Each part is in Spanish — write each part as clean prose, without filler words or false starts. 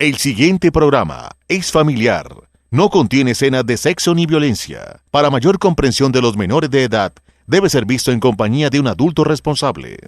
El siguiente programa es familiar. No contiene escenas de sexo ni violencia. Para mayor comprensión de los menores de edad, debe ser visto en compañía de un adulto responsable.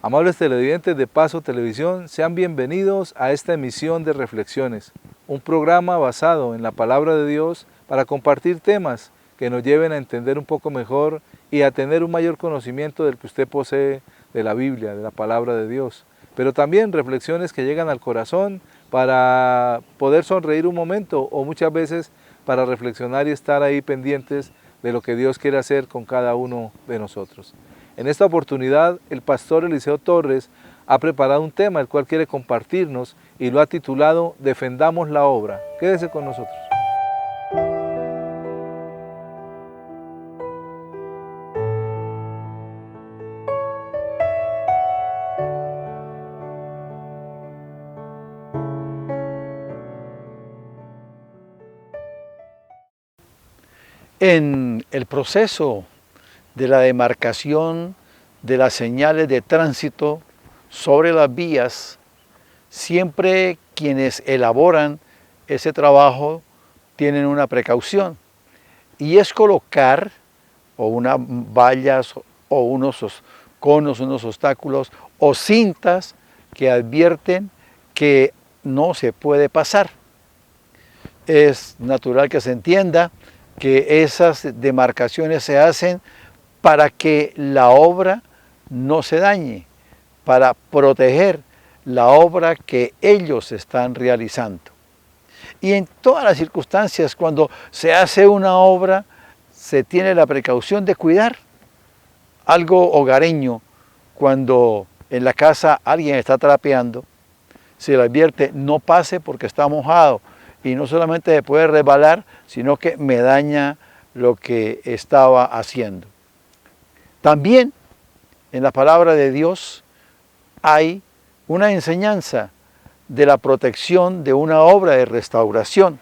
Amables televidentes de Paso Televisión, sean bienvenidos a esta emisión de Reflexiones, un programa basado en la Palabra de Dios para compartir temas que nos lleven a entender un poco mejor y a tener un mayor conocimiento del que usted posee de la Biblia, de la Palabra de Dios. Pero también reflexiones que llegan al corazón para poder sonreír un momento o muchas veces para reflexionar y estar ahí pendientes de lo que Dios quiere hacer con cada uno de nosotros. En esta oportunidad, el pastor Eliseo Torres ha preparado un tema el cual quiere compartirnos y lo ha titulado Defendamos la obra. Quédese con nosotros. En el proceso de la demarcación de las señales de tránsito sobre las vías, siempre quienes elaboran ese trabajo tienen una precaución, y es colocar o unas vallas o unos conos, unos obstáculos o cintas que advierten que no se puede pasar. Es natural que se entienda que esas demarcaciones se hacen para que la obra no se dañe, para proteger la obra que ellos están realizando. Y en todas las circunstancias, cuando se hace una obra, se tiene la precaución de cuidar. Algo hogareño, cuando en la casa alguien está trapeando, se le advierte no pase porque está mojado, y no solamente se puede resbalar, sino que me daña lo que estaba haciendo. También en la palabra de Dios hay una enseñanza de la protección de una obra de restauración.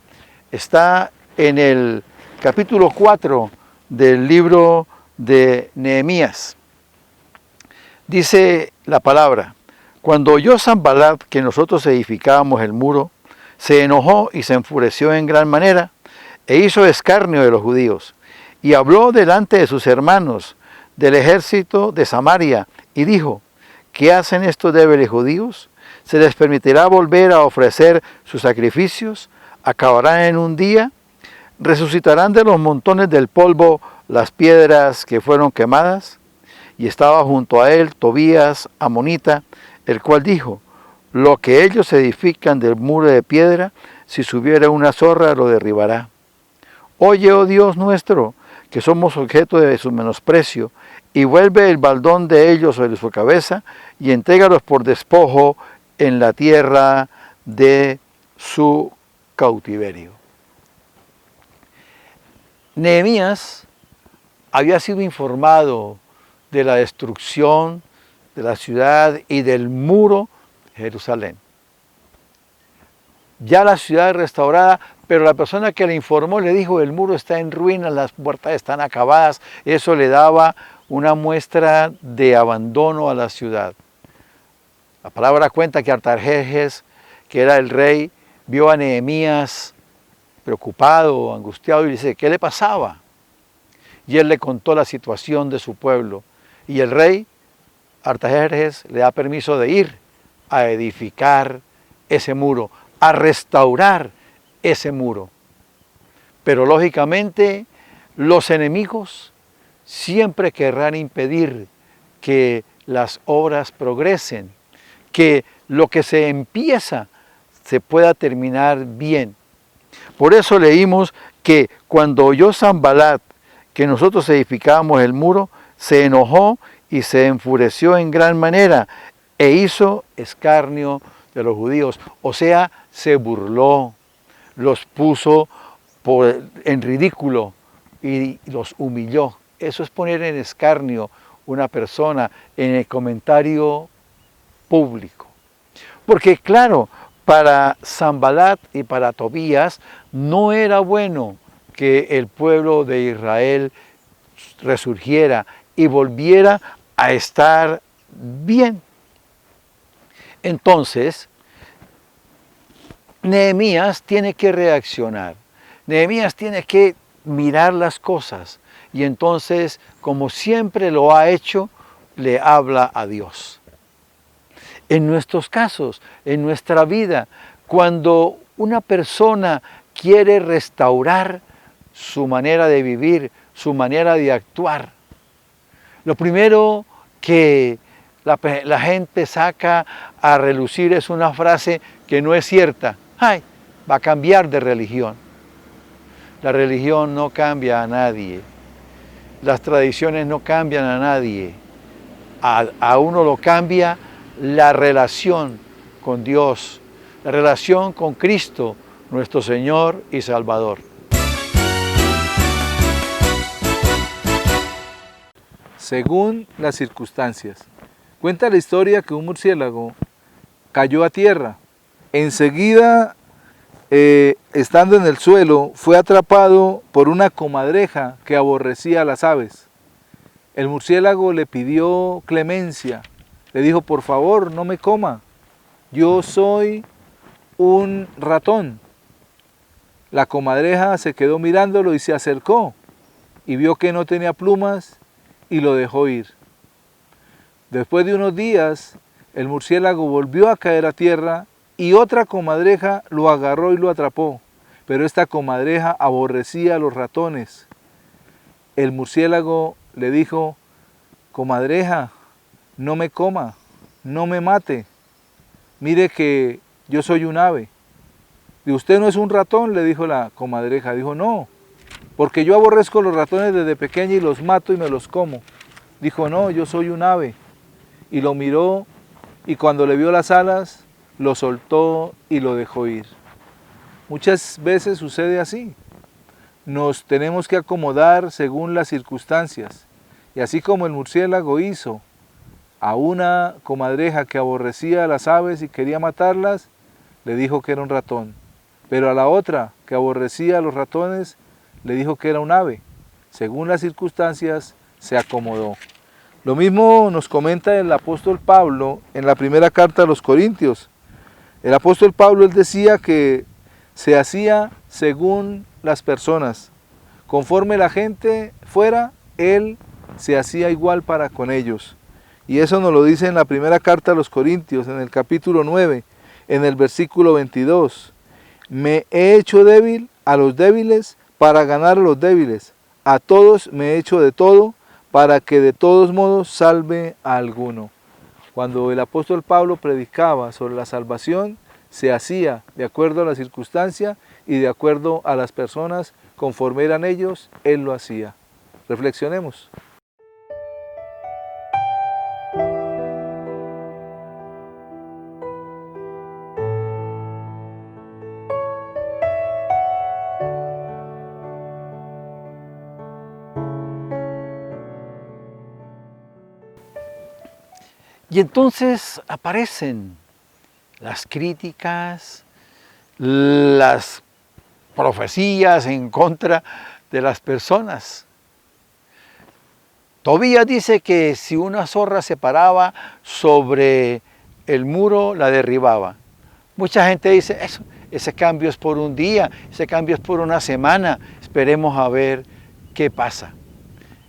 Está en el capítulo 4 del libro de Nehemías. Dice la palabra: cuando oyó Sanbalat que nosotros edificábamos el muro, se enojó y se enfureció en gran manera, e hizo escarnio de los judíos, y habló delante de sus hermanos del ejército de Samaria, y dijo: ¿qué hacen estos débiles judíos? ¿Se les permitirá volver a ofrecer sus sacrificios? ¿Acabarán en un día? ¿Resucitarán de los montones del polvo las piedras que fueron quemadas? Y estaba junto a él Tobías amonita, el cual dijo: lo que ellos edifican del muro de piedra, si subiera una zorra lo derribará. Oye, oh Dios nuestro, que somos objeto de su menosprecio, y vuelve el baldón de ellos sobre su cabeza, y entrégalos por despojo en la tierra de su cautiverio. Nehemías había sido informado de la destrucción de la ciudad y del muro de Jerusalén. Ya la ciudad restaurada, pero la persona que le informó le dijo: el muro está en ruinas, las puertas están acabadas. Eso le daba una muestra de abandono a la ciudad. La palabra cuenta que Artajerjes, que era el rey, vio a Nehemías preocupado, angustiado, y le dice: ¿qué le pasaba? Y él le contó la situación de su pueblo. Y el rey, Artajerjes, le da permiso de ir a edificar ese muro, a restaurar ese muro. Pero lógicamente los enemigos siempre querrán impedir que las obras progresen, que lo que se empieza se pueda terminar bien. Por eso leímos que cuando oyó Sanbalat que nosotros edificábamos el muro, se enojó y se enfureció en gran manera e hizo escarnio de los judíos. O sea, se burló, los puso en ridículo y los humilló. Eso es poner en escarnio una persona en el comentario público. Porque claro, para Sanbalat y para Tobías no era bueno que el pueblo de Israel resurgiera y volviera a estar bien. Entonces, Nehemías tiene que reaccionar. Nehemías tiene que mirar las cosas y entonces, como siempre lo ha hecho, le habla a Dios. En nuestros casos, en nuestra vida, cuando una persona quiere restaurar su manera de vivir, su manera de actuar, lo primero que la gente saca a relucir es una frase que no es cierta. ¡Ay! Va a cambiar de religión. La religión no cambia a nadie. Las tradiciones no cambian a nadie. A uno lo cambia la relación con Dios, la relación con Cristo, nuestro Señor y Salvador. Según las circunstancias. Cuenta la historia que un murciélago cayó a tierra. Enseguida, estando en el suelo, fue atrapado por una comadreja que aborrecía a las aves. El murciélago le pidió clemencia. Le dijo, por favor, no me coma. Yo soy un ratón. La comadreja se quedó mirándolo y se acercó y vio que no tenía plumas y lo dejó ir. Después de unos días, el murciélago volvió a caer a tierra y otra comadreja lo agarró y lo atrapó. Pero esta comadreja aborrecía a los ratones. El murciélago le dijo, comadreja, no me coma, no me mate. Mire que yo soy un ave. ¿Y usted no es un ratón?, le dijo la comadreja. Dijo, no, porque yo aborrezco los ratones desde pequeña y los mato y me los como. Dijo, no, yo soy un ave. Y lo miró y cuando le vio las alas, lo soltó y lo dejó ir. Muchas veces sucede así. Nos tenemos que acomodar según las circunstancias. Y así como el murciélago hizo a una comadreja que aborrecía a las aves y quería matarlas, le dijo que era un ratón. Pero a la otra que aborrecía a los ratones, le dijo que era un ave. Según las circunstancias, se acomodó. Lo mismo nos comenta el apóstol Pablo en la primera carta a los Corintios. El apóstol Pablo, él decía que se hacía según las personas. Conforme la gente fuera, él se hacía igual para con ellos. Y eso nos lo dice en la primera carta a los Corintios, en el capítulo 9, en el versículo 22. Me he hecho débil a los débiles para ganar a los débiles. A todos me he hecho de todo para que de todos modos salve a alguno. Cuando el apóstol Pablo predicaba sobre la salvación, se hacía de acuerdo a la circunstancia y de acuerdo a las personas, conforme eran ellos, él lo hacía. Reflexionemos. Y entonces aparecen las críticas, las profecías en contra de las personas. Tobías dice que si una zorra se paraba sobre el muro, la derribaba. Mucha gente dice, ese cambio es por un día, ese cambio es por una semana, esperemos a ver qué pasa.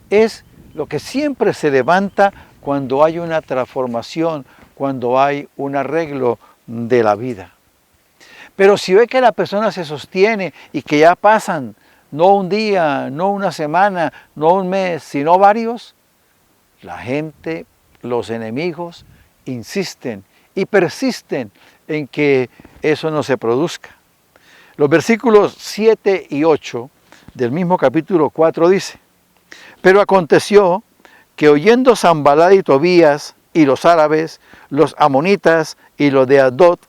Es lo que siempre se levanta cuando hay una transformación, cuando hay un arreglo de la vida. Pero si ve que la persona se sostiene y que ya pasan, no un día, no una semana, no un mes, sino varios, la gente, los enemigos, insisten y persisten en que eso no se produzca. Los versículos 7 y 8 del mismo capítulo 4 dice, pero aconteció que oyendo Sanbalat y Tobías y los árabes, los amonitas y los de Asdod,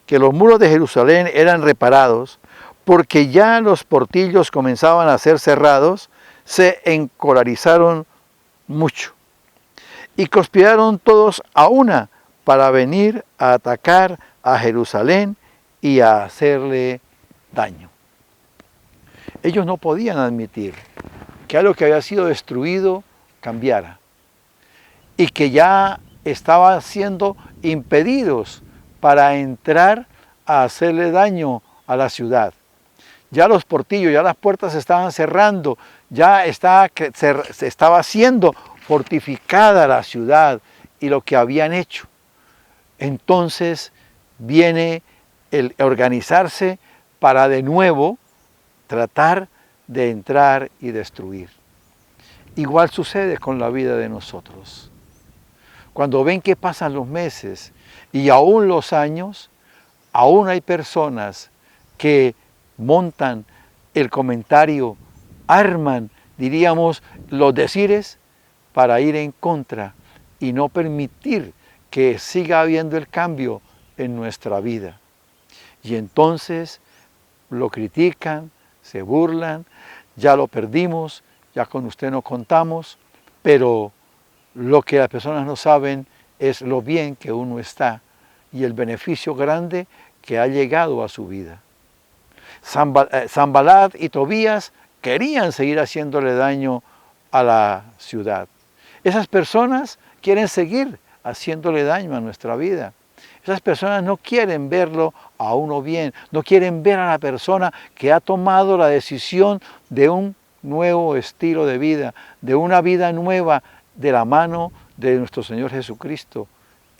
que los muros de Jerusalén eran reparados, porque ya los portillos comenzaban a ser cerrados, se encolarizaron mucho y conspiraron todos a una para venir a atacar a Jerusalén y a hacerle daño. Ellos no podían admitir que algo que había sido destruido cambiara y que ya estaban siendo impedidos para entrar a hacerle daño a la ciudad. Ya los portillos, ya las puertas se estaban cerrando, ya se estaba siendo fortificada la ciudad y lo que habían hecho. Entonces viene el organizarse para de nuevo tratar de entrar y destruir. Igual sucede con la vida de nosotros. Cuando ven que pasan los meses y aún los años, aún hay personas que montan el comentario, arman, diríamos, los decires para ir en contra y no permitir que siga habiendo el cambio en nuestra vida. Y entonces lo critican, se burlan, ya lo perdimos, ya con usted no contamos, pero lo que las personas no saben es lo bien que uno está y el beneficio grande que ha llegado a su vida. Sanbalat y Tobías querían seguir haciéndole daño a la ciudad. Esas personas quieren seguir haciéndole daño a nuestra vida. Esas personas no quieren verlo a uno bien, no quieren ver a la persona que ha tomado la decisión de un nuevo estilo de vida, de una vida nueva de la mano de nuestro Señor Jesucristo,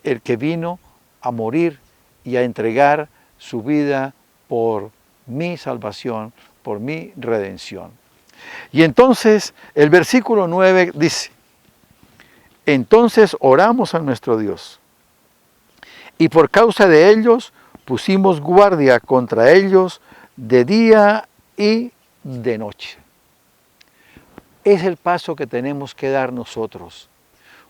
el que vino a morir y a entregar su vida por mi salvación, por mi redención. Y entonces el versículo 9 dice, entonces oramos a nuestro Dios, y por causa de ellos pusimos guardia contra ellos de día y de noche. Es el paso que tenemos que dar nosotros.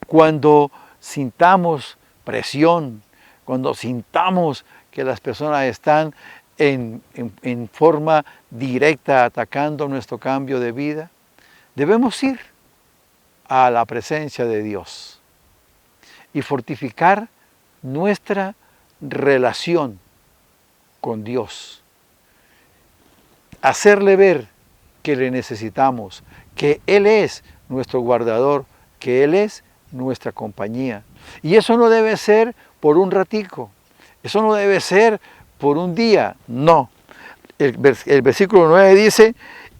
Cuando sintamos presión, cuando sintamos que las personas están en forma directa atacando nuestro cambio de vida, debemos ir a la presencia de Dios y fortificar nuestra relación con Dios. Hacerle ver que le necesitamos, que Él es nuestro guardador, que Él es nuestra compañía. Y eso no debe ser por un ratico, eso no debe ser por un día, no. El versículo 9 dice,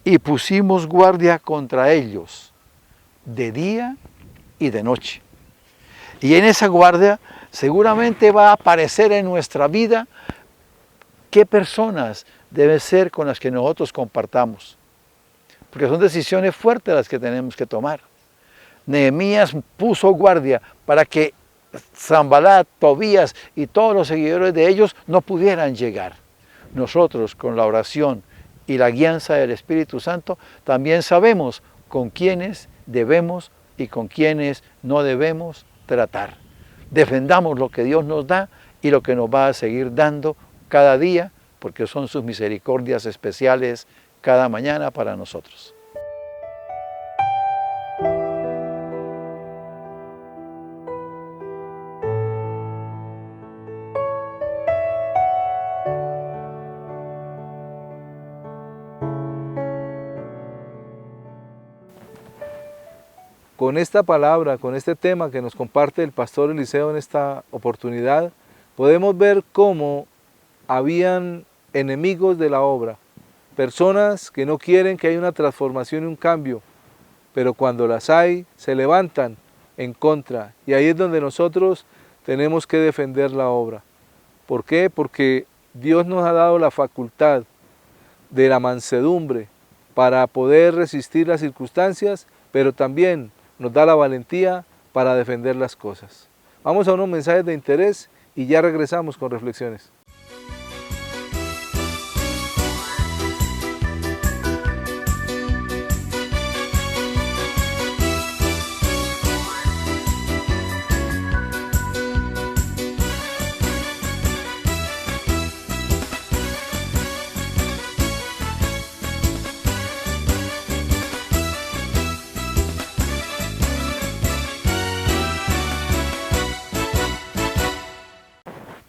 y pusimos guardia contra ellos, de día y de noche. Y en esa guardia seguramente va a aparecer en nuestra vida qué personas deben ser con las que nosotros compartamos. Porque son decisiones fuertes las que tenemos que tomar. Nehemías puso guardia para que Sanbalat, Tobías y todos los seguidores de ellos no pudieran llegar. Nosotros, con la oración y la guianza del Espíritu Santo, también sabemos con quiénes debemos y con quiénes no debemos tratar. Defendamos lo que Dios nos da y lo que nos va a seguir dando cada día, porque son sus misericordias especiales cada mañana para nosotros. Con esta palabra, con este tema que nos comparte el pastor Eliseo en esta oportunidad, podemos ver cómo habían enemigos de la obra, personas que no quieren que haya una transformación y un cambio, pero cuando las hay, se levantan en contra. Y ahí es donde nosotros tenemos que defender la obra. ¿Por qué? Porque Dios nos ha dado la facultad de la mansedumbre para poder resistir las circunstancias, pero también nos da la valentía para defender las cosas. Vamos a unos mensajes de interés y ya regresamos con reflexiones.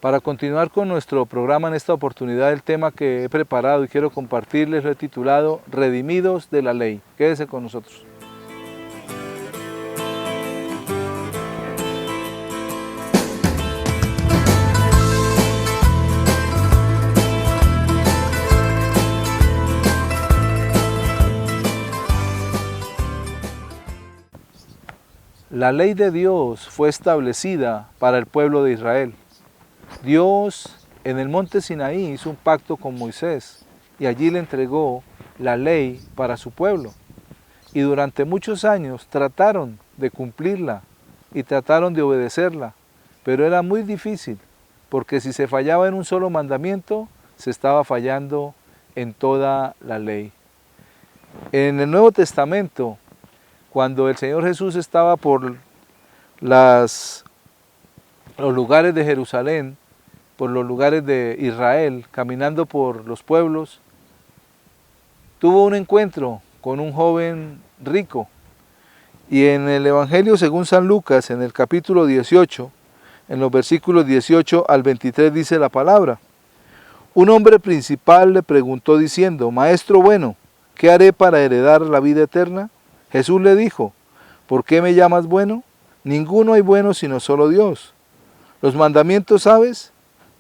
Para continuar con nuestro programa en esta oportunidad, el tema que he preparado y quiero compartirles lo he titulado Redimidos de la Ley. Quédese con nosotros. La ley de Dios fue establecida para el pueblo de Israel. Dios en el monte Sinaí hizo un pacto con Moisés y allí le entregó la ley para su pueblo. Y durante muchos años trataron de cumplirla y trataron de obedecerla, pero era muy difícil, porque si se fallaba en un solo mandamiento, se estaba fallando en toda la ley. En el Nuevo Testamento, cuando el Señor Jesús estaba por los lugares de Jerusalén, por los lugares de Israel, caminando por los pueblos, tuvo un encuentro con un joven rico. Y en el Evangelio según San Lucas, en el capítulo 18, en los versículos 18 al 23 dice la palabra: un hombre principal le preguntó diciendo: Maestro bueno, ¿qué haré para heredar la vida eterna? Jesús le dijo: ¿por qué me llamas bueno? Ninguno hay bueno sino solo Dios. Los mandamientos, ¿sabes?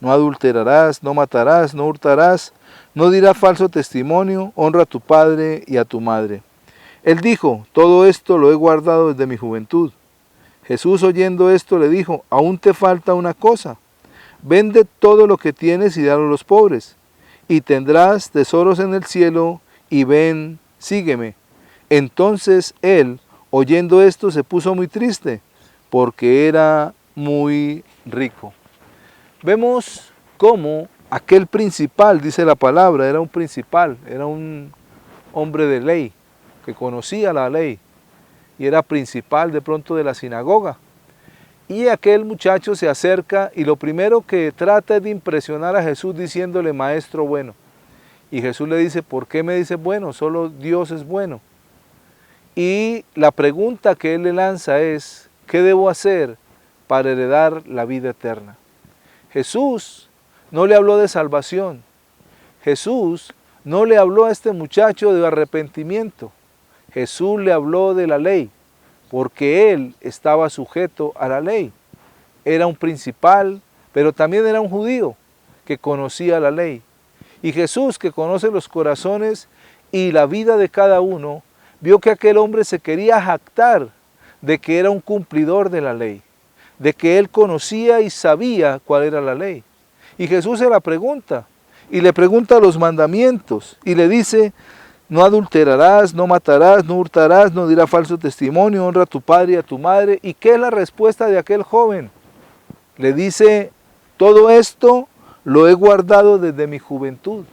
No adulterarás, no matarás, no hurtarás, no dirás falso testimonio, honra a tu padre y a tu madre. Él dijo: todo esto lo he guardado desde mi juventud. Jesús, oyendo esto, le dijo: aún te falta una cosa. Vende todo lo que tienes y dalo a los pobres, y tendrás tesoros en el cielo, y ven, sígueme. Entonces él, oyendo esto, se puso muy triste, porque era muy rico. Vemos cómo aquel principal, dice la palabra, era un principal, era un hombre de ley, que conocía la ley, y era principal de pronto de la sinagoga. Y aquel muchacho se acerca y lo primero que trata es de impresionar a Jesús diciéndole: maestro bueno. Y Jesús le dice: ¿por qué me dices bueno? Solo Dios es bueno. Y la pregunta que él le lanza es: ¿qué debo hacer para heredar la vida eterna? Jesús no le habló de salvación. Jesús no le habló a este muchacho de arrepentimiento. Jesús le habló de la ley, porque él estaba sujeto a la ley. Era un principal, pero también era un judío que conocía la ley. Y Jesús, que conoce los corazones y la vida de cada uno, vio que aquel hombre se quería jactar de que era un cumplidor de la ley, de que él conocía y sabía cuál era la ley. Y Jesús se la pregunta, y le pregunta los mandamientos, y le dice: no adulterarás, no matarás, no hurtarás, no dirás falso testimonio, honra a tu padre y a tu madre. ¿Y qué es la respuesta de aquel joven? Le dice: todo esto lo he guardado desde mi juventud.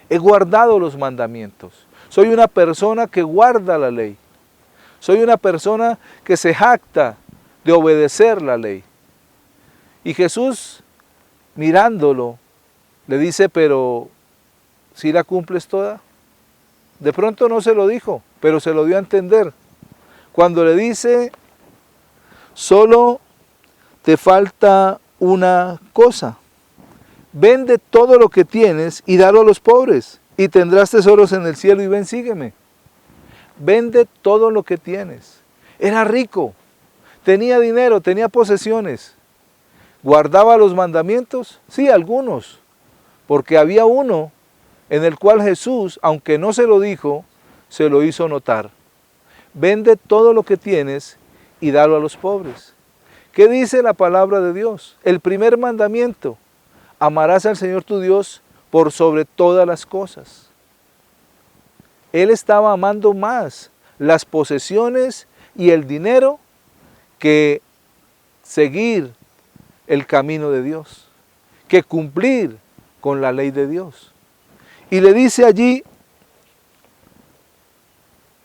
He guardado los mandamientos. Soy una persona que guarda la ley. Soy una persona que se jacta de obedecer la ley. Y Jesús, mirándolo, le dice: pero ¿sí la cumples toda? De pronto no se lo dijo, pero se lo dio a entender. Cuando le dice: solo te falta una cosa. Vende todo lo que tienes y dalo a los pobres, y tendrás tesoros en el cielo, y ven, sígueme. Vende todo lo que tienes. Era rico, tenía dinero, tenía posesiones. ¿Guardaba los mandamientos? Sí, algunos, porque había uno en el cual Jesús, aunque no se lo dijo, se lo hizo notar. Vende todo lo que tienes y dalo a los pobres. ¿Qué dice la palabra de Dios? El primer mandamiento: amarás al Señor tu Dios por sobre todas las cosas. Él estaba amando más las posesiones y el dinero que seguir el camino de Dios, que cumplir con la ley de Dios. Y le dice allí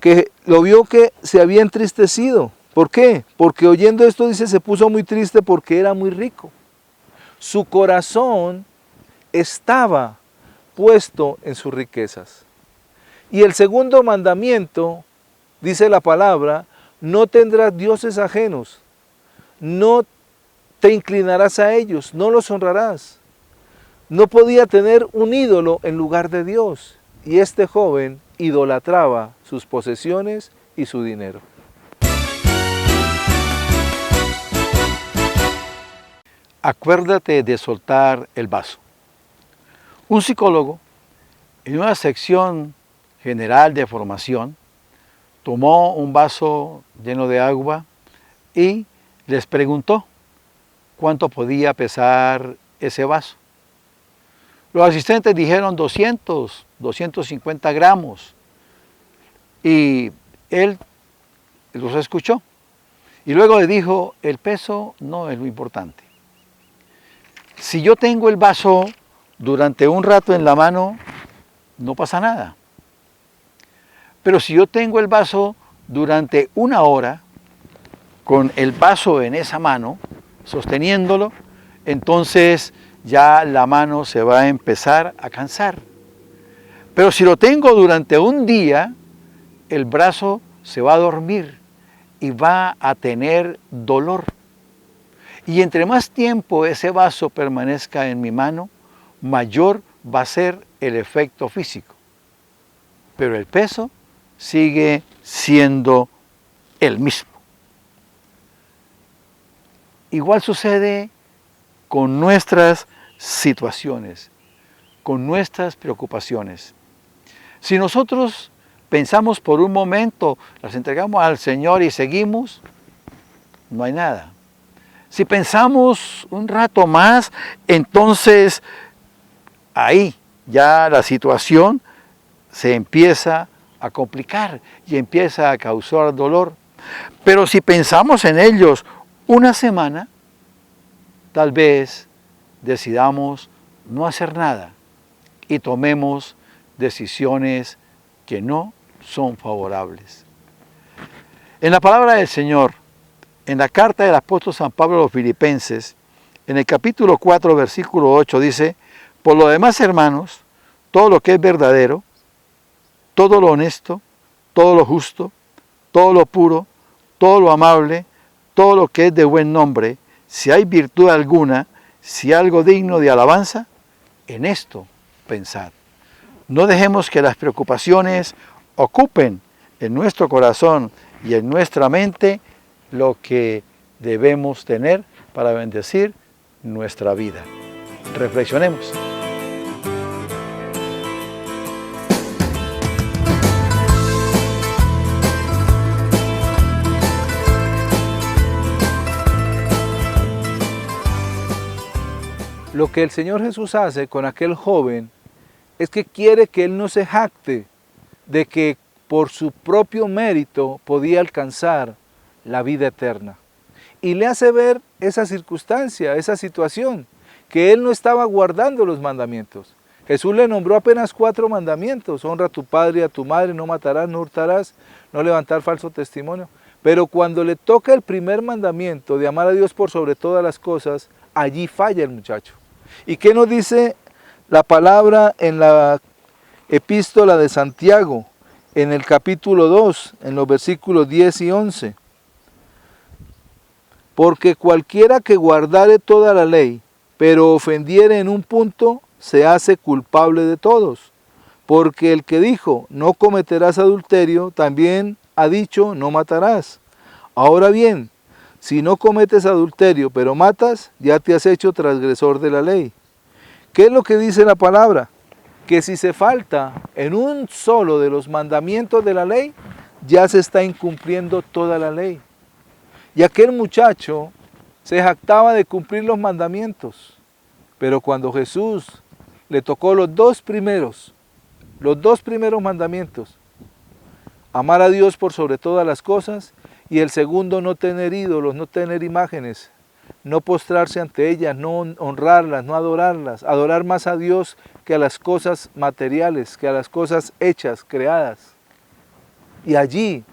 que lo vio que se había entristecido. ¿Por qué? Porque oyendo esto, dice, se puso muy triste porque era muy rico. Su corazón estaba puesto en sus riquezas. Y el segundo mandamiento, dice la palabra: no tendrás dioses ajenos, no te inclinarás a ellos, no los honrarás. No podía tener un ídolo en lugar de Dios, y este joven idolatraba sus posesiones y su dinero. Acuérdate de soltar el vaso. Un psicólogo, en una sección general de formación, tomó un vaso lleno de agua y les preguntó cuánto podía pesar ese vaso. Los asistentes dijeron 200, 250 gramos y él los escuchó. Y luego le dijo, el peso no es lo importante. Si yo tengo el vaso durante un rato en la mano, no pasa nada. Pero si yo tengo el vaso durante una hora, con el vaso en esa mano, sosteniéndolo, entonces ya la mano se va a empezar a cansar. Pero si lo tengo durante un día, el brazo se va a dormir y va a tener dolor. Y entre más tiempo ese vaso permanezca en mi mano, mayor va a ser el efecto físico. Pero el peso sigue siendo el mismo. Igual sucede con nuestras situaciones, con nuestras preocupaciones. Si nosotros pensamos por un momento, las entregamos al Señor y seguimos, no hay nada. Si pensamos un rato más, entonces ahí ya la situación se empieza a complicar y empieza a causar dolor. Pero si pensamos en ellos una semana, tal vez decidamos no hacer nada y tomemos decisiones que no son favorables. En la palabra del Señor, en la carta del apóstol San Pablo a los Filipenses, en el capítulo 4, versículo 8, dice, por lo demás, hermanos, todo lo que es verdadero, todo lo honesto, todo lo justo, todo lo puro, todo lo amable, todo lo que es de buen nombre, si hay virtud alguna, si algo digno de alabanza, en esto pensad. No dejemos que las preocupaciones ocupen en nuestro corazón y en nuestra mente lo que debemos tener para bendecir nuestra vida. Reflexionemos. Lo que el Señor Jesús hace con aquel joven es que quiere que él no se jacte de que por su propio mérito podía alcanzar la vida eterna. Y le hace ver esa circunstancia, esa situación, que él no estaba guardando los mandamientos. Jesús le nombró apenas 4 mandamientos: honra a tu padre y a tu madre, no matarás, no hurtarás, no levantar falso testimonio. Pero cuando le toca el primer mandamiento de amar a Dios por sobre todas las cosas, allí falla el muchacho. ¿Y qué nos dice la palabra en la epístola de Santiago, en el capítulo 2, en los versículos 10 y 11? Porque cualquiera que guardare toda la ley, pero ofendiere en un punto, se hace culpable de todos. Porque el que dijo, no cometerás adulterio, también ha dicho, no matarás. Ahora bien, si no cometes adulterio, pero matas, ya te has hecho transgresor de la ley. ¿Qué es lo que dice la palabra? Que si se falta en un solo de los mandamientos de la ley, ya se está incumpliendo toda la ley. Y aquel muchacho se jactaba de cumplir los mandamientos, pero cuando Jesús le tocó los dos primeros mandamientos, amar a Dios por sobre todas las cosas, y el segundo, no tener ídolos, no tener imágenes, no postrarse ante ellas, no honrarlas, no adorarlas, adorar más a Dios que a las cosas materiales, que a las cosas hechas, creadas. Y allí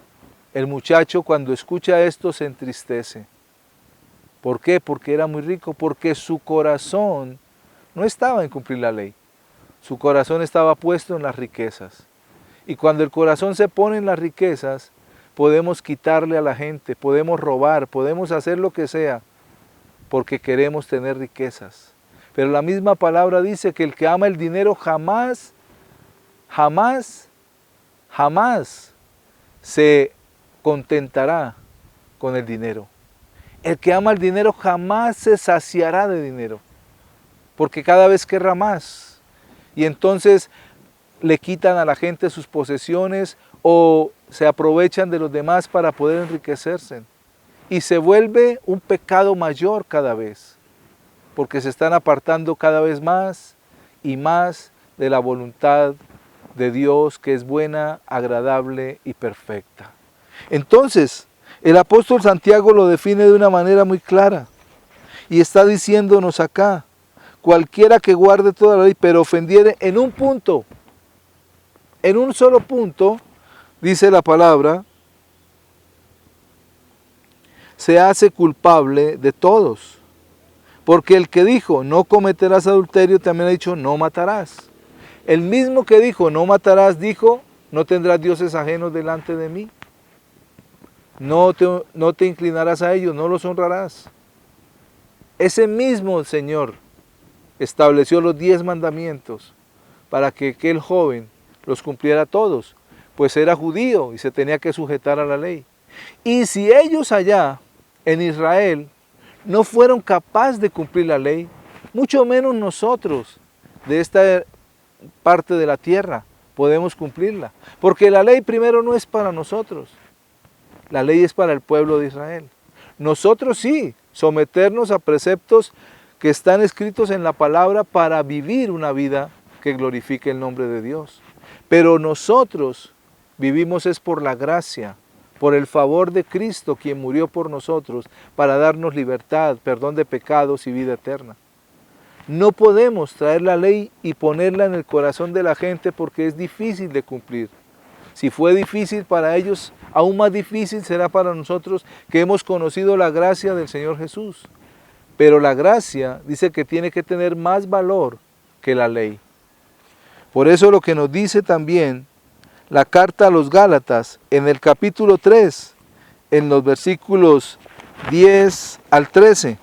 el muchacho, cuando escucha esto, se entristece. ¿Por qué? Porque era muy rico, porque su corazón no estaba en cumplir la ley. Su corazón estaba puesto en las riquezas. Y cuando el corazón se pone en las riquezas, podemos quitarle a la gente, podemos robar, podemos hacer lo que sea, porque queremos tener riquezas. Pero la misma palabra dice que el que ama el dinero jamás se contentará con el dinero. El que ama el dinero jamás se saciará de dinero, porque cada vez querrá más. Y entonces le quitan a la gente sus posesiones o se aprovechan de los demás para poder enriquecerse. Y se vuelve un pecado mayor cada vez, porque se están apartando cada vez más y más de la voluntad de Dios, que es buena, agradable y perfecta. Entonces, el apóstol Santiago lo define de una manera muy clara y está diciéndonos acá: cualquiera que guarde toda la ley, pero ofendiere en un punto, en un solo punto, dice la palabra, se hace culpable de todos. Porque el que dijo, no cometerás adulterio, también ha dicho, no matarás. El mismo que dijo, no matarás, dijo, no tendrás dioses ajenos delante de mí. No te inclinarás a ellos, no los honrarás. Ese mismo Señor estableció los 10 mandamientos para que aquel joven los cumpliera todos, pues era judío y se tenía que sujetar a la ley. Y si ellos allá en Israel no fueron capaces de cumplir la ley, mucho menos nosotros de esta parte de la tierra podemos cumplirla. Porque la ley primero no es para nosotros, la ley es para el pueblo de Israel. Nosotros sí, someternos a preceptos que están escritos en la palabra para vivir una vida que glorifique el nombre de Dios. Pero nosotros vivimos es por la gracia, por el favor de Cristo, quien murió por nosotros para darnos libertad, perdón de pecados y vida eterna. No podemos traer la ley y ponerla en el corazón de la gente porque es difícil de cumplir. Si fue difícil para ellos, aún más difícil será para nosotros que hemos conocido la gracia del Señor Jesús. Pero la gracia dice que tiene que tener más valor que la ley. Por eso lo que nos dice también la carta a los Gálatas en el capítulo 3, en los versículos 10 al 13.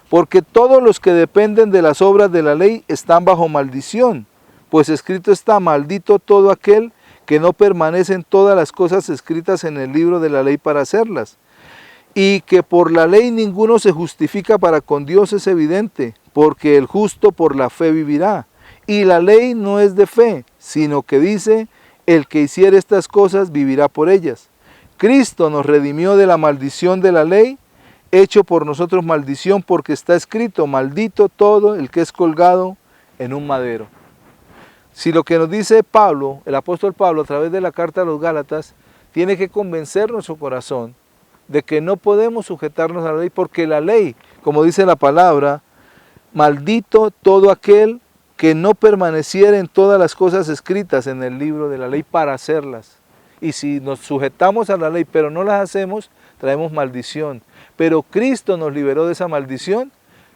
Porque todos los que dependen de las obras de la ley están bajo maldición, pues escrito está, maldito todo aquel que no permanece en todas las cosas escritas en el libro de la ley para hacerlas. Y que por la ley ninguno se justifica para con Dios es evidente, porque el justo por la fe vivirá. Y la ley no es de fe, sino que dice, el que hiciere estas cosas vivirá por ellas. Cristo nos redimió de la maldición de la ley, hecho por nosotros maldición, porque está escrito, maldito todo el que es colgado en un madero. Si lo que nos dice Pablo, el apóstol Pablo, a través de la carta a los Gálatas, tiene que convencer nuestro corazón de que no podemos sujetarnos a la ley, porque la ley, como dice la palabra, maldito todo aquel que no permaneciera en todas las cosas escritas en el libro de la ley para hacerlas. Y si nos sujetamos a la ley pero no las hacemos, traemos maldición. Pero Cristo nos liberó de esa maldición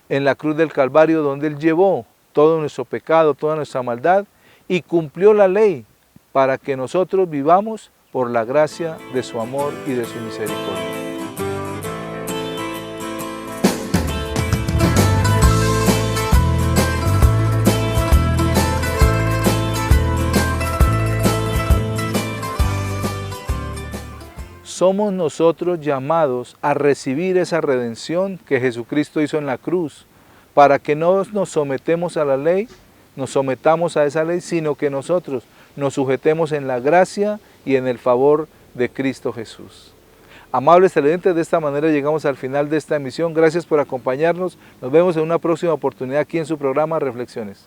en la cruz del Calvario, donde Él llevó todo nuestro pecado, toda nuestra maldad, y cumplió la ley para que nosotros vivamos por la gracia de su amor y de su misericordia. Somos nosotros llamados a recibir esa redención que Jesucristo hizo en la cruz, para que no nos sometemos a la ley, nos sometamos a esa ley, sino que nosotros nos sujetemos en la gracia y en el favor de Cristo Jesús. Amables televidentes, de esta manera llegamos al final de esta emisión. Gracias por acompañarnos. Nos vemos en una próxima oportunidad aquí en su programa Reflexiones.